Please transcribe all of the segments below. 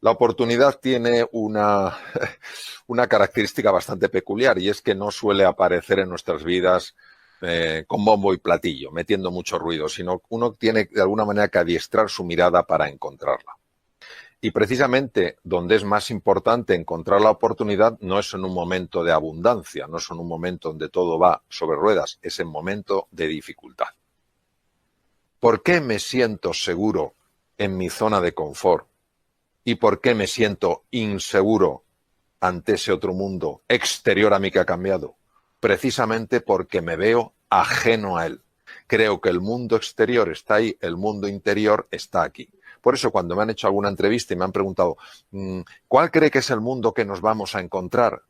La oportunidad tiene una característica bastante peculiar y es que no suele aparecer en nuestras vidas con bombo y platillo, metiendo mucho ruido, sino uno tiene de alguna manera que adiestrar su mirada para encontrarla. Y precisamente donde es más importante encontrar la oportunidad no es en un momento de abundancia, no es en un momento donde todo va sobre ruedas, es en momento de dificultad. ¿Por qué me siento seguro en mi zona de confort? ¿Y por qué me siento inseguro ante ese otro mundo exterior a mí que ha cambiado? Precisamente porque me veo ajeno a él. Creo que el mundo exterior está ahí, el mundo interior está aquí. Por eso cuando me han hecho alguna entrevista y me han preguntado ¿cuál cree que es el mundo que nos vamos a encontrar?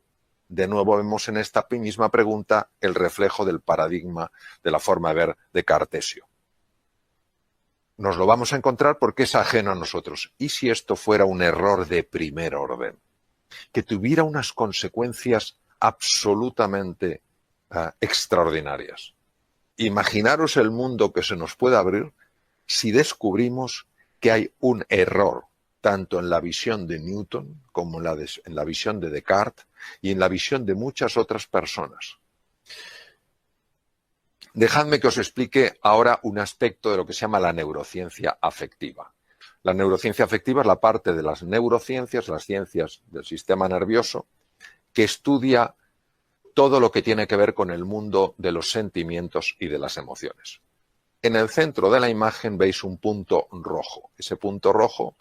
De nuevo vemos en esta misma pregunta el reflejo del paradigma de la forma de ver de Cartesio. Nos lo vamos a encontrar porque es ajeno a nosotros. ¿Y si esto fuera un error de primer orden? Que tuviera unas consecuencias absolutamente extraordinarias. Imaginaros el mundo que se nos puede abrir si descubrimos que hay un error, tanto en la visión de Newton como en la visión de Descartes y en la visión de muchas otras personas. Dejadme que os explique ahora un aspecto de lo que se llama la neurociencia afectiva. La neurociencia afectiva es la parte de las neurociencias, las ciencias del sistema nervioso, que estudia todo lo que tiene que ver con el mundo de los sentimientos y de las emociones. En el centro de la imagen veis un punto rojo. Ese punto rojo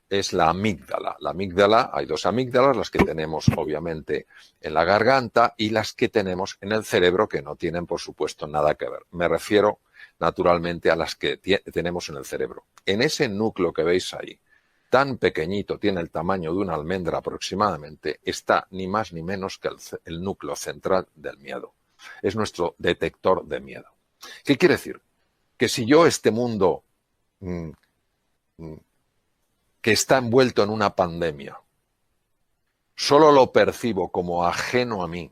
es la amígdala. La amígdala, hay dos amígdalas, las que tenemos obviamente en la garganta y las que tenemos en el cerebro, que no tienen por supuesto nada que ver. Me refiero naturalmente a las que tenemos en el cerebro. En ese núcleo que veis ahí, tan pequeñito, tiene el tamaño de una almendra aproximadamente, está ni más ni menos que el núcleo central del miedo. Es nuestro detector de miedo. ¿Qué quiere decir? Que si yo este mundo que está envuelto en una pandemia, solo lo percibo como ajeno a mí,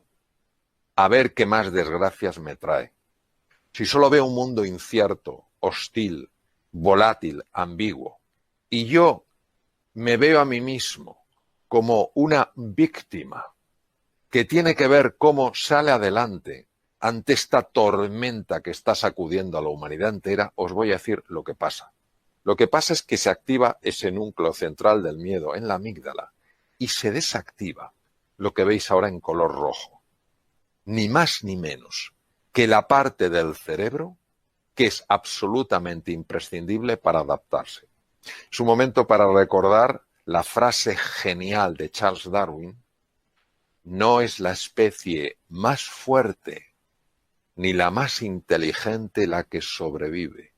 a ver qué más desgracias me trae. Si solo veo un mundo incierto, hostil, volátil, ambiguo, y yo me veo a mí mismo como una víctima que tiene que ver cómo sale adelante ante esta tormenta que está sacudiendo a la humanidad entera, os voy a decir lo que pasa. Lo que pasa es que se activa ese núcleo central del miedo en la amígdala y se desactiva lo que veis ahora en color rojo. Ni más ni menos que la parte del cerebro que es absolutamente imprescindible para adaptarse. Es un momento para recordar la frase genial de Charles Darwin: no es la especie más fuerte ni la más inteligente la que sobrevive,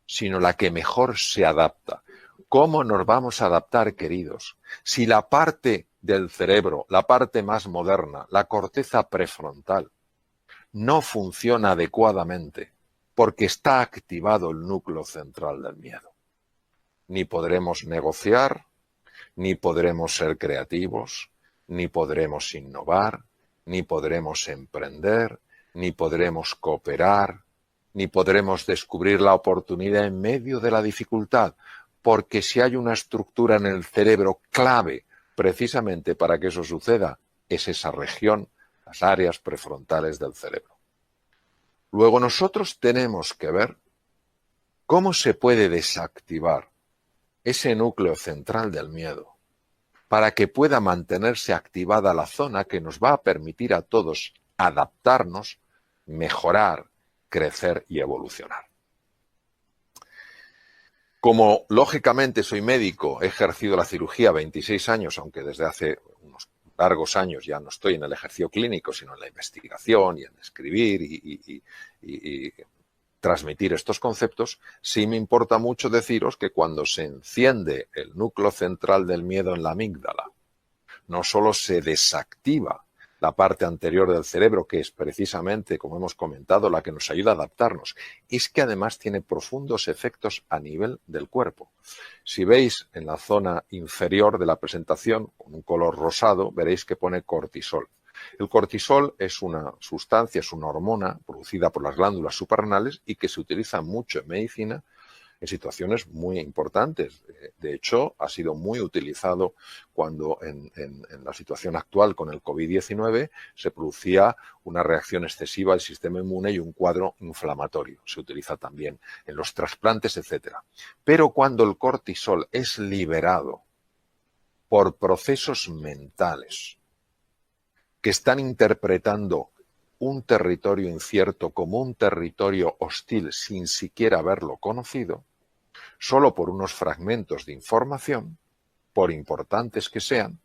sino la que mejor se adapta. ¿Cómo nos vamos a adaptar, queridos, si la parte del cerebro, la parte más moderna, la corteza prefrontal, no funciona adecuadamente porque está activado el núcleo central del miedo? Ni podremos negociar, ni podremos ser creativos, ni podremos innovar, ni podremos emprender, ni podremos cooperar, ni podremos descubrir la oportunidad en medio de la dificultad, porque si hay una estructura en el cerebro clave precisamente para que eso suceda, es esa región, las áreas prefrontales del cerebro. Luego nosotros tenemos que ver cómo se puede desactivar ese núcleo central del miedo para que pueda mantenerse activada la zona que nos va a permitir a todos adaptarnos, mejorar, crecer y evolucionar. Como lógicamente soy médico, he ejercido la cirugía 26 años, aunque desde hace unos largos años ya no estoy en el ejercicio clínico, sino en la investigación y en escribir y transmitir estos conceptos, sí me importa mucho deciros que cuando se enciende el núcleo central del miedo en la amígdala, no solo se desactiva la parte anterior del cerebro, que es precisamente, como hemos comentado, la que nos ayuda a adaptarnos, es que además tiene profundos efectos a nivel del cuerpo. Si veis en la zona inferior de la presentación, con un color rosado, veréis que pone cortisol. El cortisol es una sustancia, es una hormona producida por las glándulas suprarrenales y que se utiliza mucho en medicina en situaciones muy importantes. De hecho, ha sido muy utilizado cuando en la situación actual con el COVID-19 se producía una reacción excesiva del sistema inmune y un cuadro inflamatorio. Se utiliza también en los trasplantes, etcétera. Pero cuando el cortisol es liberado por procesos mentales que están interpretando un territorio incierto como un territorio hostil sin siquiera haberlo conocido, solo por unos fragmentos de información, por importantes que sean,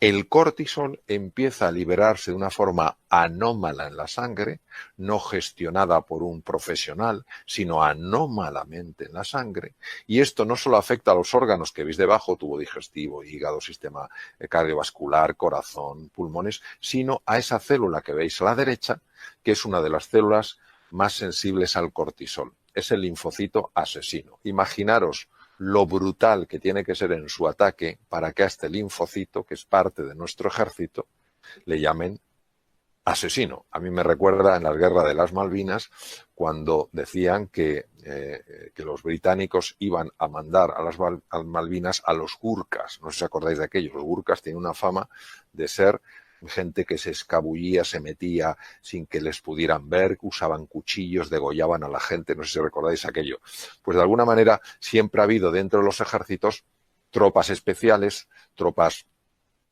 el cortisol empieza a liberarse de una forma anómala en la sangre, no gestionada por un profesional, sino anómalamente en la sangre, y esto no solo afecta a los órganos que veis debajo, tubo digestivo, hígado, sistema cardiovascular, corazón, pulmones, sino a esa célula que veis a la derecha, que es una de las células más sensibles al cortisol. Es el linfocito asesino. Imaginaros lo brutal que tiene que ser en su ataque para que a este linfocito, que es parte de nuestro ejército, le llamen asesino. A mí me recuerda en la guerra de las Malvinas cuando decían que los británicos iban a mandar a las Malvinas a los gurkas. No sé si os acordáis de aquello. Los gurkas tienen una fama de ser gente que se escabullía, se metía sin que les pudieran ver, usaban cuchillos, degollaban a la gente, no sé si recordáis aquello. Pues de alguna manera siempre ha habido dentro de los ejércitos tropas especiales, tropas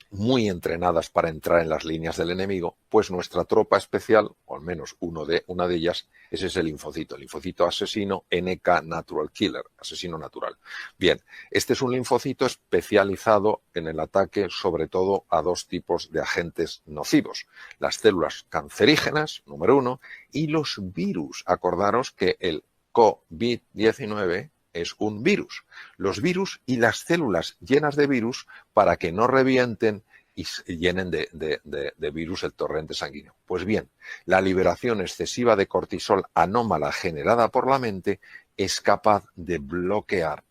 muy entrenadas para entrar en las líneas del enemigo, pues nuestra tropa especial, o al menos una de ellas, es ese linfocito, el linfocito asesino NK Natural Killer, asesino natural. Bien, este es un linfocito especializado en el ataque sobre todo a dos tipos de agentes nocivos, las células cancerígenas, número 1, y los virus. Acordaros que el COVID-19 es un virus. Los virus y las células llenas de virus para que no revienten y llenen de virus el torrente sanguíneo. Pues bien, la liberación excesiva de cortisol anómala generada por la mente es capaz de bloquear,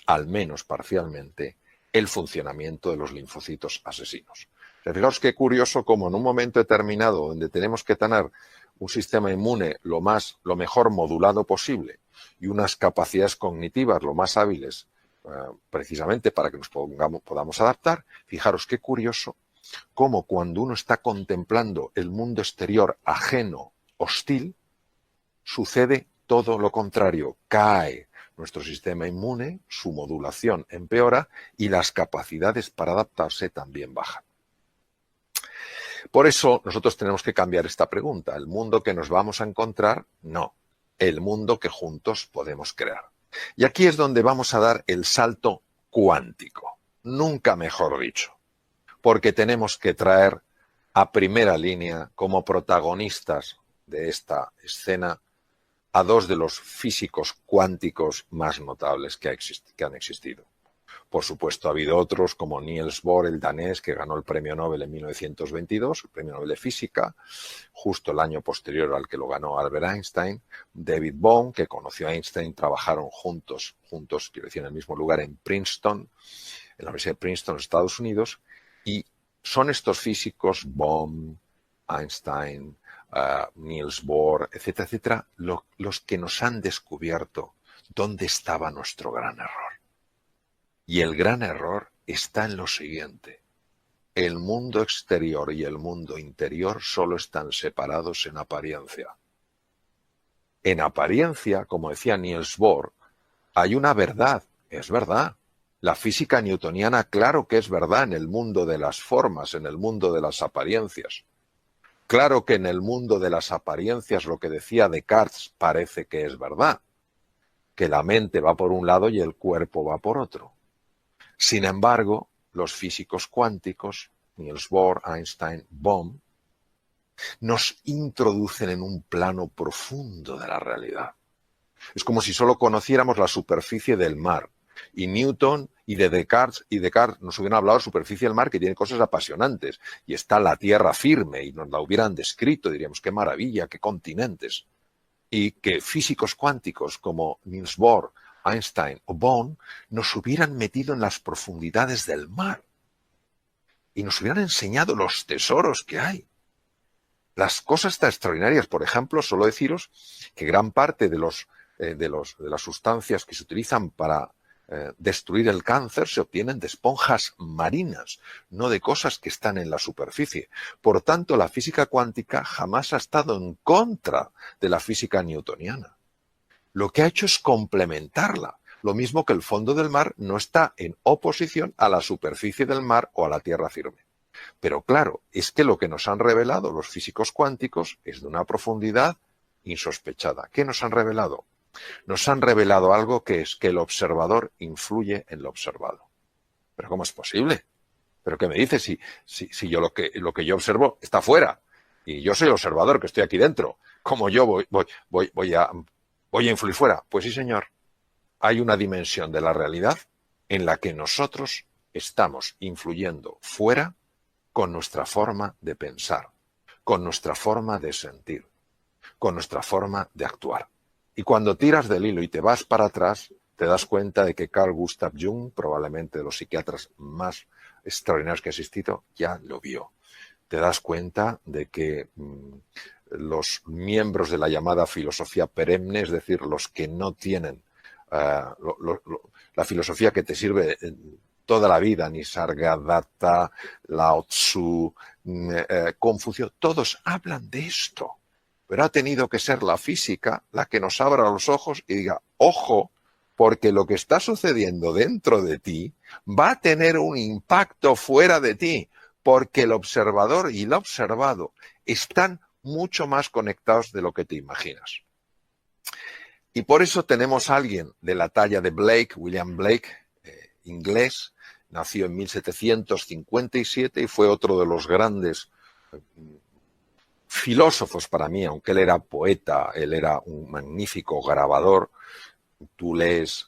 al menos parcialmente, el funcionamiento de los linfocitos asesinos. Fijaos qué curioso como en un momento determinado donde tenemos que tener un sistema inmune lo mejor modulado posible y unas capacidades cognitivas lo más hábiles precisamente para que nos podamos adaptar, fijaros qué curioso cómo cuando uno está contemplando el mundo exterior ajeno, hostil, sucede todo lo contrario, cae nuestro sistema inmune, su modulación empeora y las capacidades para adaptarse también bajan. Por eso nosotros tenemos que cambiar esta pregunta. ¿El mundo que nos vamos a encontrar? No. El mundo que juntos podemos crear. Y aquí es donde vamos a dar el salto cuántico. Nunca mejor dicho. Porque tenemos que traer a primera línea como protagonistas de esta escena a dos de los físicos cuánticos más notables que han existido. Por supuesto, ha habido otros como Niels Bohr, el danés, que ganó el premio Nobel en 1922, el premio Nobel de Física, justo el año posterior al que lo ganó Albert Einstein. David Bohm, que conoció a Einstein, trabajaron juntos, quiero decir, en el mismo lugar en Princeton, en la Universidad de Princeton, Estados Unidos, y son estos físicos, Bohm, Einstein, Niels Bohr, etcétera, etcétera, los que nos han descubierto dónde estaba nuestro gran error. Y el gran error está en lo siguiente. El mundo exterior y el mundo interior solo están separados en apariencia. En apariencia, como decía Niels Bohr, hay una verdad, es verdad. La física newtoniana, claro que es verdad en el mundo de las formas, en el mundo de las apariencias. Claro que en el mundo de las apariencias lo que decía Descartes parece que es verdad, que la mente va por un lado y el cuerpo va por otro. Sin embargo, los físicos cuánticos, Niels Bohr, Einstein, Bohm, nos introducen en un plano profundo de la realidad. Es como si solo conociéramos la superficie del mar. Y Newton y Descartes nos hubieran hablado de la superficie del mar, que tiene cosas apasionantes. Y está la tierra firme y nos la hubieran descrito, diríamos, qué maravilla, qué continentes. Y que físicos cuánticos como Niels Bohr, Einstein o Bohm nos hubieran metido en las profundidades del mar y nos hubieran enseñado los tesoros que hay. Las cosas tan extraordinarias, por ejemplo, solo deciros que gran parte de los de las sustancias que se utilizan para destruir el cáncer se obtienen de esponjas marinas, no de cosas que están en la superficie. Por tanto, la física cuántica jamás ha estado en contra de la física newtoniana. Lo que ha hecho es complementarla. Lo mismo que el fondo del mar no está en oposición a la superficie del mar o a la tierra firme. Pero claro, es que lo que nos han revelado los físicos cuánticos es de una profundidad insospechada. ¿Qué nos han revelado? Nos han revelado algo que es que el observador influye en lo observado. ¿Pero cómo es posible? ¿Pero qué me dices si yo lo que yo observo está fuera? Y yo soy el observador que estoy aquí dentro. ¿Cómo yo voy a influir fuera? Pues sí, señor. Hay una dimensión de la realidad en la que nosotros estamos influyendo fuera con nuestra forma de pensar, con nuestra forma de sentir, con nuestra forma de actuar. Y cuando tiras del hilo y te vas para atrás, te das cuenta de que Carl Gustav Jung, probablemente de los psiquiatras más extraordinarios que ha existido, ya lo vio. Te das cuenta de que los miembros de la llamada filosofía perenne, es decir, los que no tienen la filosofía que te sirve toda la vida, Nisargadatta, Lao Tzu, Confucio, todos hablan de esto. Pero ha tenido que ser la física la que nos abra los ojos y diga, ojo, porque lo que está sucediendo dentro de ti va a tener un impacto fuera de ti, porque el observador y el observado están mucho más conectados de lo que te imaginas. Y por eso tenemos a alguien de la talla de Blake, William Blake, inglés, nació en 1757 y fue otro de los grandes filósofos para mí, aunque él era poeta, él era un magnífico grabador. Tú lees,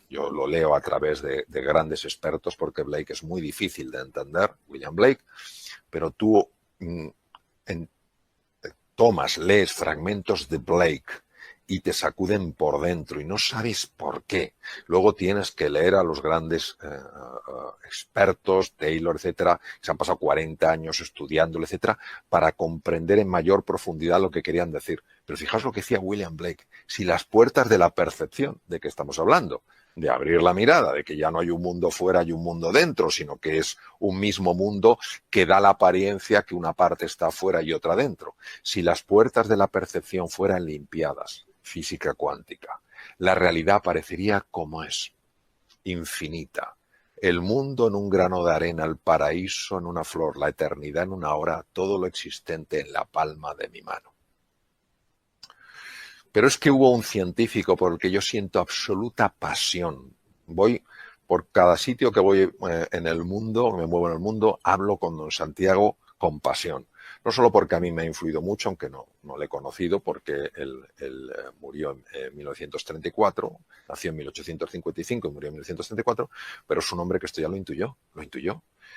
yo lo leo a través de grandes expertos porque Blake es muy difícil de entender, William Blake, pero tú lees fragmentos de Blake y te sacuden por dentro y no sabes por qué. Luego tienes que leer a los grandes expertos, Taylor, etcétera, que se han pasado 40 años estudiándolo, etcétera, para comprender en mayor profundidad lo que querían decir. Pero fijaos lo que decía William Blake, si las puertas de la percepción, ¿de qué estamos hablando? De abrir la mirada, de que ya no hay un mundo fuera y un mundo dentro, sino que es un mismo mundo que da la apariencia que una parte está fuera y otra dentro. Si las puertas de la percepción fueran limpiadas, física cuántica, la realidad parecería como es, infinita. El mundo en un grano de arena, el paraíso en una flor, la eternidad en una hora, todo lo existente en la palma de mi mano. Pero es que hubo un científico por el que yo siento absoluta pasión. Voy por cada sitio que voy en el mundo, me muevo en el mundo, hablo con don Santiago con pasión. No solo porque a mí me ha influido mucho, aunque no le he conocido, porque él murió en 1934, nació en 1855 y murió en 1934, pero es un hombre que esto ya lo intuyó.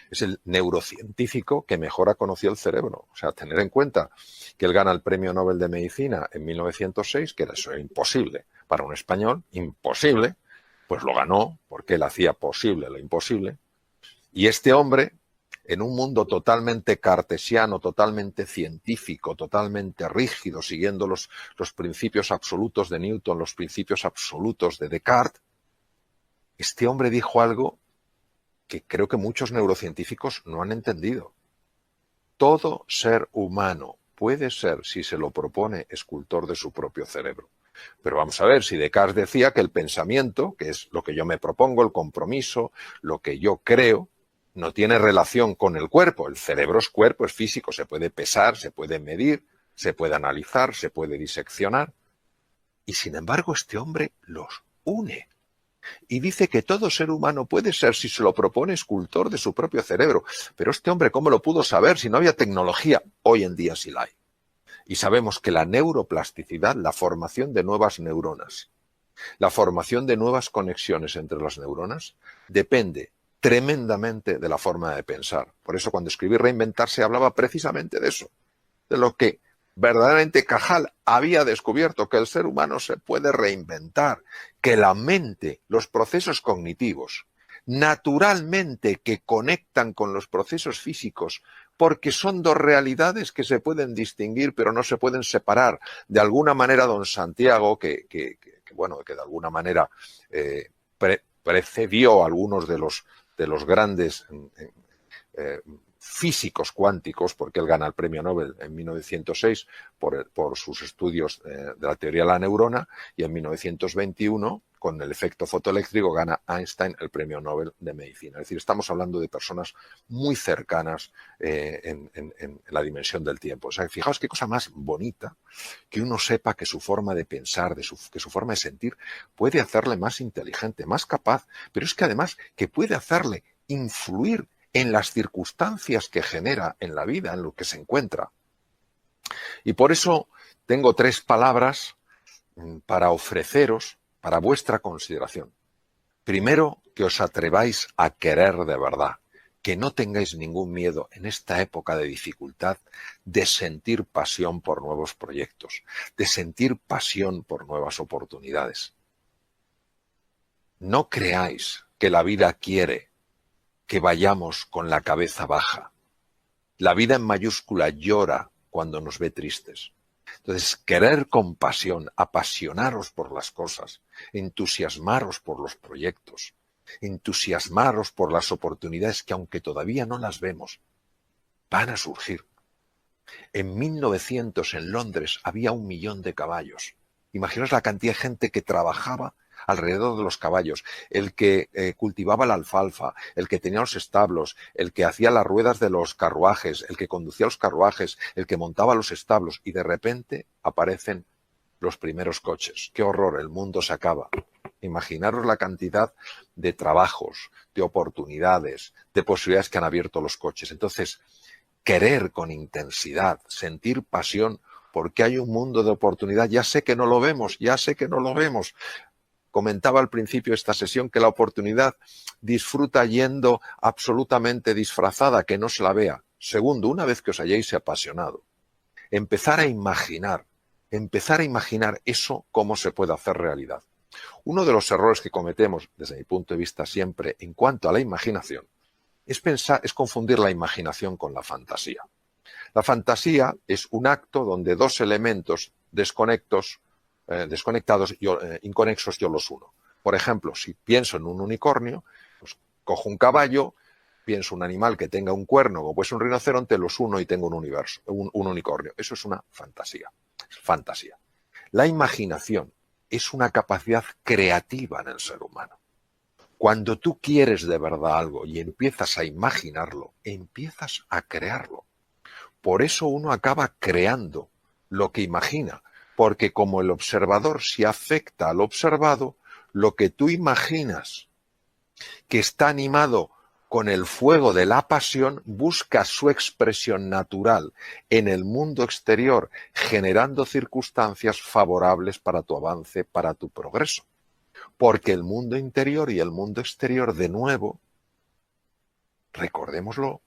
Es el neurocientífico que mejor ha conocido el cerebro. O sea, tener en cuenta que él gana el Premio Nobel de Medicina en 1906, que era eso imposible para un español, imposible, pues lo ganó porque él hacía posible lo imposible. Y este hombre, en un mundo totalmente cartesiano, totalmente científico, totalmente rígido, siguiendo los principios absolutos de Newton, los principios absolutos de Descartes, este hombre dijo algo que creo que muchos neurocientíficos no han entendido. Todo ser humano puede ser, si se lo propone, escultor de su propio cerebro. Pero vamos a ver, si Descartes decía que el pensamiento, que es lo que yo me propongo, el compromiso, lo que yo creo, no tiene relación con el cuerpo. El cerebro es cuerpo, es físico, se puede pesar, se puede medir, se puede analizar, se puede diseccionar. Y sin embargo, este hombre los une. Y dice que todo ser humano puede ser, si se lo propone, escultor de su propio cerebro. Pero este hombre, ¿cómo lo pudo saber si no había tecnología? Hoy en día sí la hay. Y sabemos que la neuroplasticidad, la formación de nuevas neuronas, la formación de nuevas conexiones entre las neuronas, depende tremendamente de la forma de pensar. Por eso cuando escribí Reinventarse hablaba precisamente de eso, de lo que verdaderamente Cajal había descubierto, que el ser humano se puede reinventar, que la mente, los procesos cognitivos, naturalmente que conectan con los procesos físicos, porque son dos realidades que se pueden distinguir, pero no se pueden separar. De alguna manera, don Santiago, que de alguna manera precedió a algunos de los grandes físicos cuánticos, porque él gana el premio Nobel en 1906 por sus estudios de la teoría de la neurona, y en 1921, con el efecto fotoeléctrico, gana Einstein el premio Nobel de medicina. Es decir, estamos hablando de personas muy cercanas en la dimensión del tiempo. O sea, fijaos qué cosa más bonita que uno sepa que su forma de pensar, que su forma de sentir puede hacerle más inteligente, más capaz, pero es que además que puede hacerle influir en las circunstancias que genera en la vida, en lo que se encuentra. Y por eso tengo 3 palabras para ofreceros, para vuestra consideración. Primero, que os atreváis a querer de verdad, que no tengáis ningún miedo en esta época de dificultad de sentir pasión por nuevos proyectos, de sentir pasión por nuevas oportunidades. No creáis que la vida quiere que vayamos con la cabeza baja. La vida en mayúscula llora cuando nos ve tristes. Entonces, querer con pasión, apasionaros por las cosas, entusiasmaros por los proyectos, entusiasmaros por las oportunidades que, aunque todavía no las vemos, van a surgir. En 1900 en Londres había 1 millón de caballos. Imaginaos la cantidad de gente que trabajaba alrededor de los caballos, el que cultivaba la alfalfa, el que tenía los establos, el que hacía las ruedas de los carruajes, el que conducía los carruajes, el que montaba los establos, y de repente aparecen los primeros coches. ¡Qué horror! El mundo se acaba. Imaginaros la cantidad de trabajos, de oportunidades, de posibilidades que han abierto los coches. Entonces, querer con intensidad, sentir pasión, porque hay un mundo de oportunidad. Ya sé que no lo vemos, Comentaba al principio de esta sesión que la oportunidad disfruta yendo absolutamente disfrazada, que no se la vea. Segundo, una vez que os hayáis apasionado, empezar a imaginar eso cómo se puede hacer realidad. Uno de los errores que cometemos, desde mi punto de vista siempre, en cuanto a la imaginación, es confundir la imaginación con la fantasía. La fantasía es un acto donde 2 elementos desconectados y inconexos yo los uno. Por ejemplo, si pienso en un unicornio, pues cojo un caballo, pienso un animal que tenga un cuerno, como puede ser un rinoceronte, los uno y tengo un unicornio. Eso es una fantasía. Es fantasía. La imaginación es una capacidad creativa en el ser humano. Cuando tú quieres de verdad algo y empiezas a imaginarlo, empiezas a crearlo. Por eso uno acaba creando lo que imagina, porque como el observador se afecta al observado, lo que tú imaginas que está animado con el fuego de la pasión busca su expresión natural en el mundo exterior, generando circunstancias favorables para tu avance, para tu progreso. Porque el mundo interior y el mundo exterior, de nuevo, recordémoslo,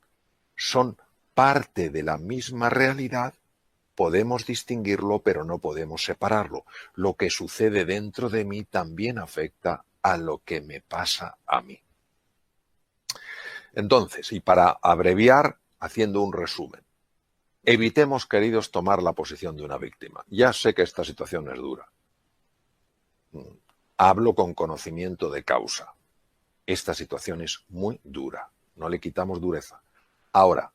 son parte de la misma realidad. Podemos distinguirlo, pero no podemos separarlo. Lo que sucede dentro de mí también afecta a lo que me pasa a mí. Entonces, y para abreviar, haciendo un resumen, evitemos, queridos, tomar la posición de una víctima. Ya sé que esta situación es dura. Hablo con conocimiento de causa. Esta situación es muy dura. No le quitamos dureza. Ahora,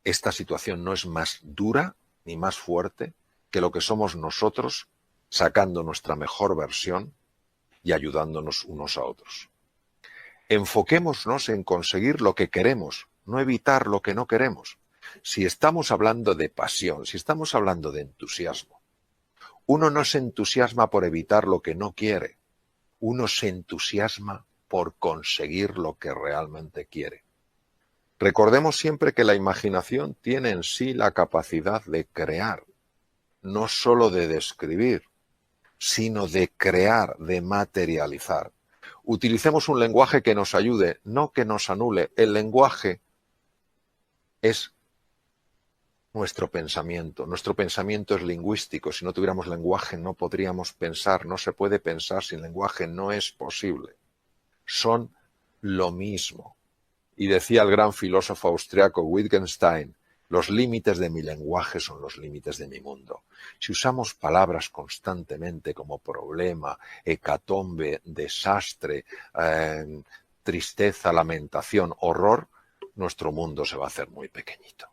esta situación no es más dura ni más fuerte que lo que somos nosotros, sacando nuestra mejor versión y ayudándonos unos a otros. Enfoquémonos en conseguir lo que queremos, no evitar lo que no queremos. Si estamos hablando de pasión, si estamos hablando de entusiasmo, uno no se entusiasma por evitar lo que no quiere, uno se entusiasma por conseguir lo que realmente quiere. Recordemos siempre que la imaginación tiene en sí la capacidad de crear, no solo de describir, sino de crear, de materializar. Utilicemos un lenguaje que nos ayude, no que nos anule. El lenguaje es nuestro pensamiento. Nuestro pensamiento es lingüístico. Si no tuviéramos lenguaje no podríamos pensar. No se puede pensar sin lenguaje. No es posible. Son lo mismo. Y decía el gran filósofo austriaco Wittgenstein, los límites de mi lenguaje son los límites de mi mundo. Si usamos palabras constantemente como problema, hecatombe, desastre, tristeza, lamentación, horror, nuestro mundo se va a hacer muy pequeñito.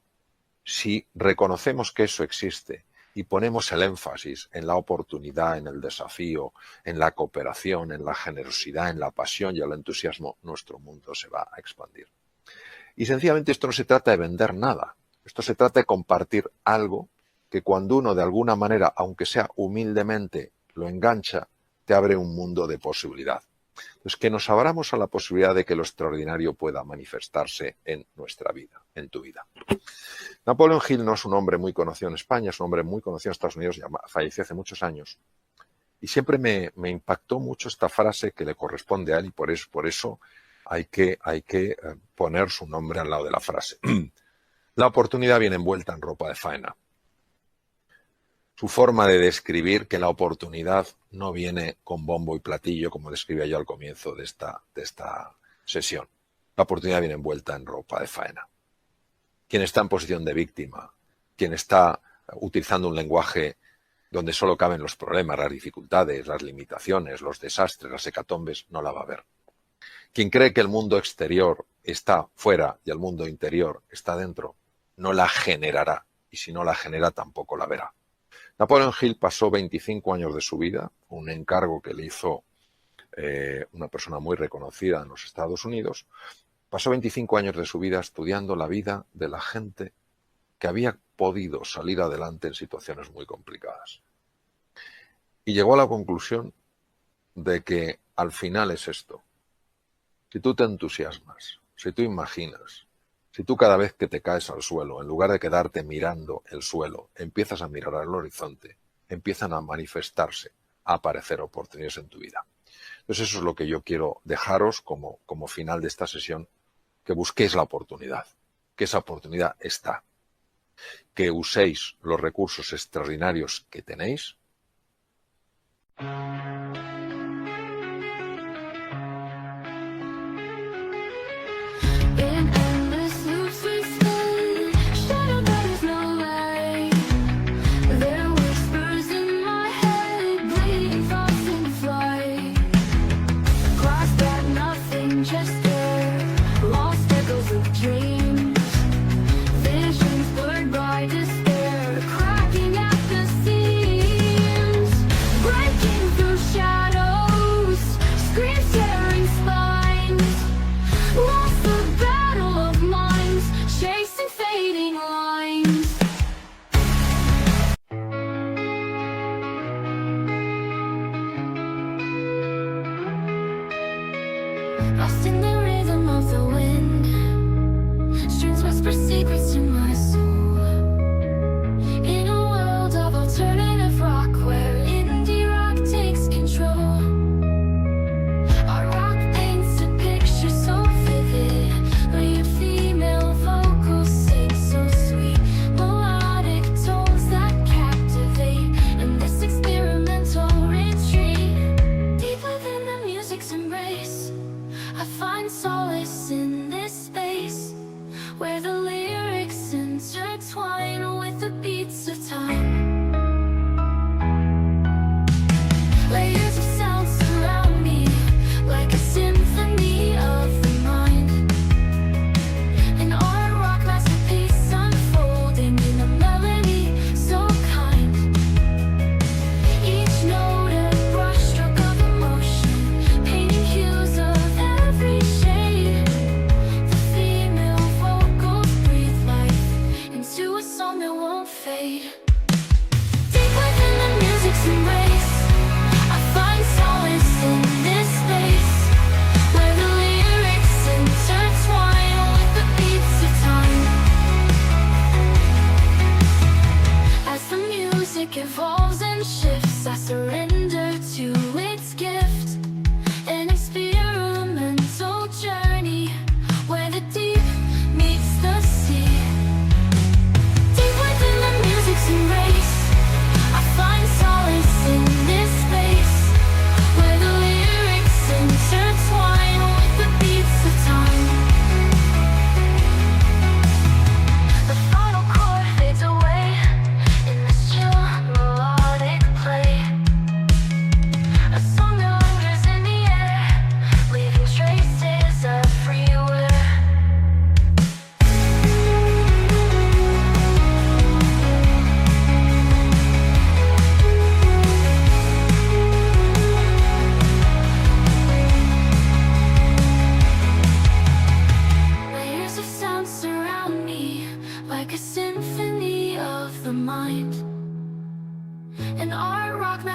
Si reconocemos que eso existe y ponemos el énfasis en la oportunidad, en el desafío, en la cooperación, en la generosidad, en la pasión y el entusiasmo, nuestro mundo se va a expandir. Y sencillamente esto no se trata de vender nada. Esto se trata de compartir algo que cuando uno de alguna manera, aunque sea humildemente, lo engancha, te abre un mundo de posibilidad. Entonces, que nos abramos a la posibilidad de que lo extraordinario pueda manifestarse en nuestra vida, en tu vida. Napoleon Hill no es un hombre muy conocido en España, es un hombre muy conocido en Estados Unidos, ya falleció hace muchos años. Y siempre me impactó mucho esta frase que le corresponde a él y por eso hay que poner su nombre al lado de la frase. La oportunidad viene envuelta en ropa de faena. Su forma de describir que la oportunidad no viene con bombo y platillo, como describía yo al comienzo de esta sesión. La oportunidad viene envuelta en ropa de faena. Quien está en posición de víctima, quien está utilizando un lenguaje donde solo caben los problemas, las dificultades, las limitaciones, los desastres, las hecatombes, no la va a ver. Quien cree que el mundo exterior está fuera y el mundo interior está dentro, no la generará, y si no la genera tampoco la verá. Napoleon Hill pasó 25 años de su vida, un encargo que le hizo una persona muy reconocida en los Estados Unidos, pasó 25 años de su vida estudiando la vida de la gente que había podido salir adelante en situaciones muy complicadas. Y llegó a la conclusión de que al final es esto. Si tú te entusiasmas, si tú imaginas, si tú cada vez que te caes al suelo, en lugar de quedarte mirando el suelo, empiezas a mirar al horizonte, empiezan a manifestarse, a aparecer oportunidades en tu vida. Entonces eso es lo que yo quiero dejaros como final de esta sesión, que busquéis la oportunidad, que esa oportunidad está, que uséis los recursos extraordinarios que tenéis. Lost in the rhythm of the wind,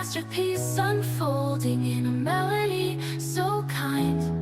masterpiece unfolding in a melody so kind.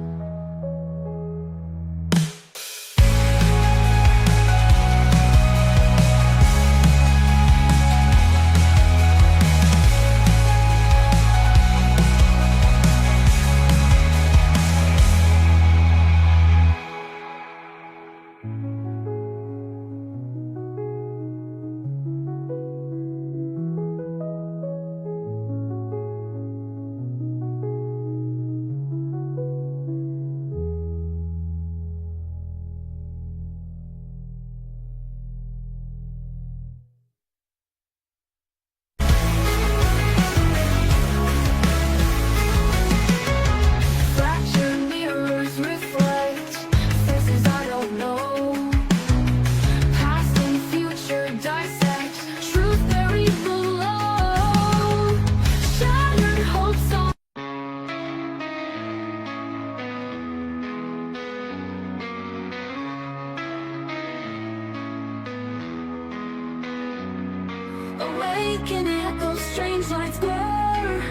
Awaken echoes, strange lights blur.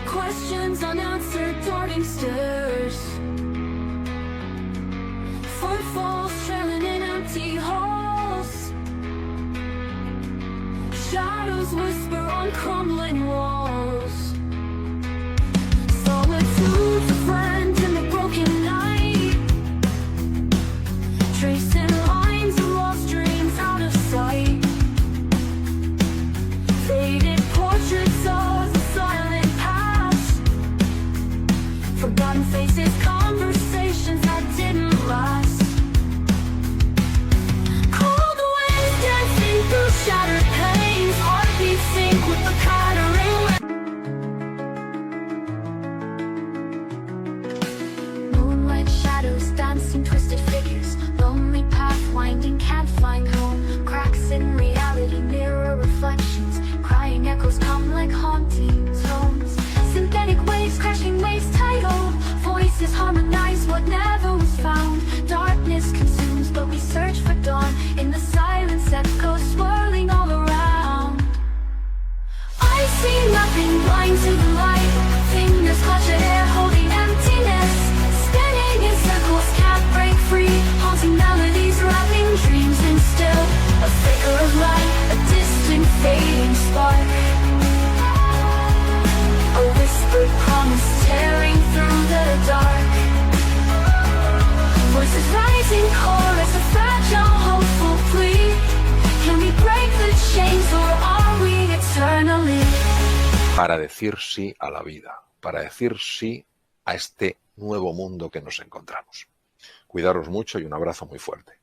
Questions unanswered, darting stirs. Footfalls trailing in empty halls. Shadows whisper on crumbling walls. Solitude's a friend in the broken night, tracing lines of lost dreams out of sight. Faded portraits of the silent past, forgotten faces, conversations that didn't last. Cold winds dancing through shattered panes, heartbeats sync with the pattering waves. Moonlight shadows dancing, twisted figures, lonely path winding, can't find home. Cracks in reality, mirror reflections, crying echoes come like haunting tones. Synthetic waves crashing, waves tidal, voices harmonize what never was found. Darkness consumes, but we search for dawn in the silence, echoes swirling all around. I see nothing, blind to the light, fingers clutch at air holding emptiness, spinning in circles, can't break free, haunting melodies, wrapping dreams in still. A flicker of light, a distant fading spark, a whispered promise tearing through the dark. Voices rising, chorus, a fragile, hopeful plea. Can we break the chains or are we eternally? Para decir sí a la vida, para decir sí a este nuevo mundo que nos encontramos. Cuidaros mucho y un abrazo muy fuerte.